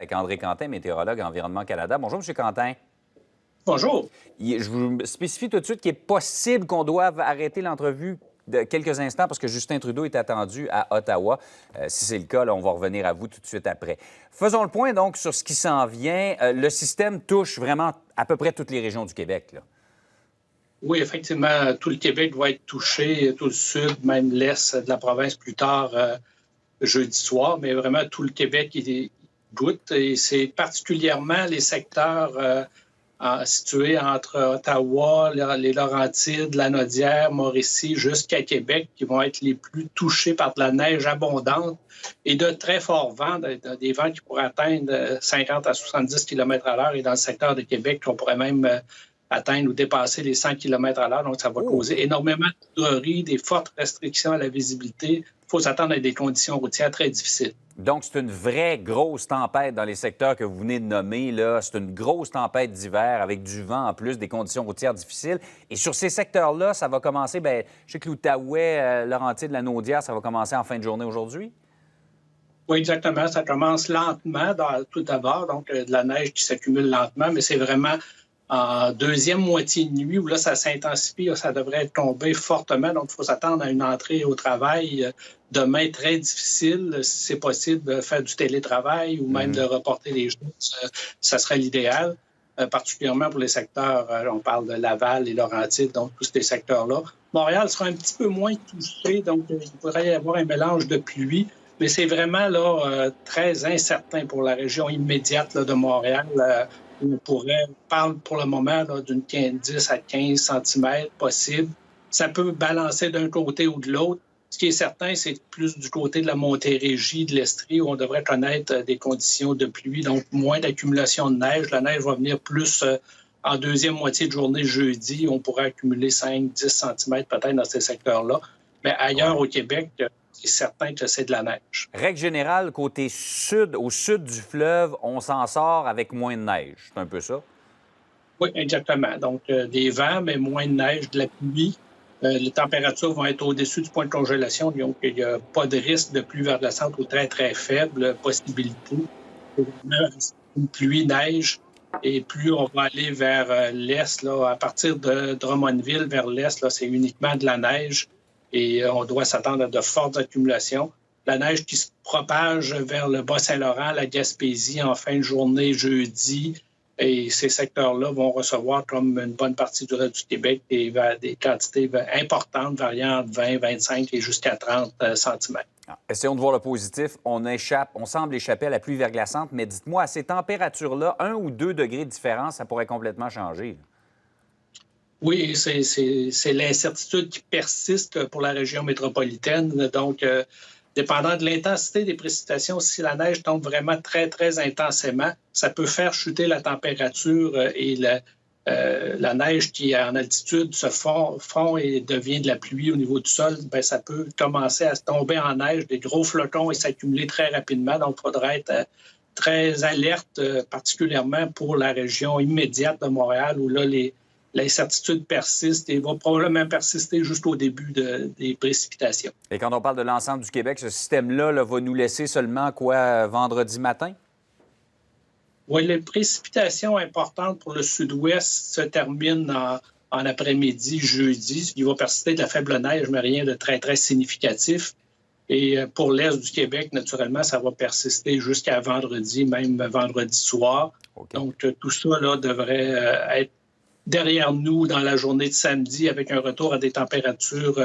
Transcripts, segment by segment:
Avec André Quentin, météorologue à Environnement Canada. Bonjour, M. Quentin. Bonjour. Je vous spécifie tout de suite qu'il est possible qu'on doive arrêter l'entrevue de quelques instants parce que Justin Trudeau est attendu à Ottawa. Si c'est le cas, là, on va revenir à vous tout de suite après. Faisons le point donc sur ce qui s'en vient. Le système touche vraiment à peu près toutes les régions du Québec, là. Oui, effectivement, tout le Québec va être touché, tout le sud, même l'est de la province plus tard jeudi soir, mais vraiment tout le Québec il goûte et c'est particulièrement les secteurs situés entre Ottawa, les Laurentides, Lanaudière, Mauricie, jusqu'à Québec qui vont être les plus touchés par de la neige abondante et de très forts vents, des vents qui pourraient atteindre 50 à 70 km/h et dans le secteur de Québec, on pourrait même atteindre ou dépasser les 100 km/h. Donc, ça va causer énormément de droneries, des fortes restrictions à la visibilité. Il faut s'attendre à des conditions routières très difficiles. Donc, c'est une vraie grosse tempête dans les secteurs que vous venez de nommer, là. C'est une grosse tempête d'hiver avec du vent en plus, des conditions routières difficiles. Et sur ces secteurs-là, ça va commencer, bien, je sais que l'Outaouais, Laurentides, la Naudière, ça va commencer en fin de journée aujourd'hui? Oui, exactement. Ça commence lentement tout d'abord, donc de la neige qui s'accumule lentement, mais c'est vraiment en deuxième moitié de nuit où là, ça s'intensifie, ça devrait tomber fortement. Donc, il faut s'attendre à une entrée au travail demain très difficile. Si c'est possible de faire du télétravail ou même de reporter les choses, ça serait l'idéal, particulièrement pour les secteurs, on parle de Laval et Laurentides, donc tous ces secteurs-là. Montréal sera un petit peu moins touché, donc il pourrait y avoir un mélange de pluie. Mais c'est vraiment là, très incertain pour la région immédiate là, de Montréal. On parle pour le moment d'une 10 à 15 cm possible. Ça peut balancer d'un côté ou de l'autre. Ce qui est certain, c'est plus du côté de la Montérégie, de l'Estrie, où on devrait connaître des conditions de pluie, donc moins d'accumulation de neige. La neige va venir plus en deuxième moitié de journée jeudi. On pourrait accumuler 5-10 cm peut-être dans ces secteurs-là. Mais ailleurs au Québec, c'est certain que c'est de la neige. Règle générale, côté sud, au sud du fleuve, on s'en sort avec moins de neige. C'est un peu ça? Oui, exactement. Donc, des vents, mais moins de neige, de la pluie. Les températures vont être au-dessus du point de congélation, donc il n'y a pas de risque de pluie verglaçante ou très, très faible possibilité. Une pluie, neige, et plus on va aller vers l'est, là, à partir de Drummondville vers l'est, là, c'est uniquement de la neige et on doit s'attendre à de fortes accumulations. La neige qui se propage vers le Bas-Saint-Laurent, la Gaspésie en fin de journée jeudi. Et ces secteurs-là vont recevoir, comme une bonne partie du reste du Québec, des quantités importantes, variant entre 20, 25 et jusqu'à 30 cm. Essayons de voir le positif. On semble échapper à la pluie verglaçante, mais dites-moi, à ces températures-là, 1 ou 2 degrés de différence, ça pourrait complètement changer. Oui, c'est l'incertitude qui persiste pour la région métropolitaine. Donc, dépendant de l'intensité des précipitations, si la neige tombe vraiment très, très intensément, ça peut faire chuter la température et la neige qui est en altitude se fond et devient de la pluie au niveau du sol. Bien, ça peut commencer à se tomber en neige, des gros flocons et s'accumuler très rapidement. Donc, il faudra être très alerte, particulièrement pour la région immédiate de Montréal où là, l'incertitude persiste et va probablement persister jusqu'au début des précipitations. Et quand on parle de l'ensemble du Québec, ce système-là là, va nous laisser seulement quoi, vendredi matin? Oui, les précipitations importantes pour le sud-ouest se terminent en après-midi, jeudi. Il va persister de la faible neige, mais rien de très, très significatif. Et pour l'est du Québec, naturellement, ça va persister jusqu'à vendredi, même vendredi soir. Okay. Donc, tout ça là, devrait être derrière nous dans la journée de samedi avec un retour à des températures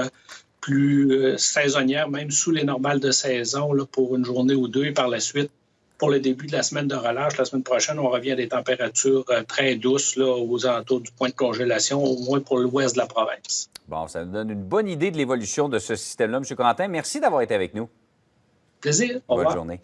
plus saisonnières, même sous les normales de saison là, pour une journée ou deux. Et par la suite, pour le début de la semaine de relâche, la semaine prochaine, on revient à des températures très douces là, aux alentours du point de congélation, au moins pour l'ouest de la province. Bon, ça nous donne une bonne idée de l'évolution de ce système-là. M. Quentin, merci d'avoir été avec nous. Plaisir. Au revoir. Bonne journée.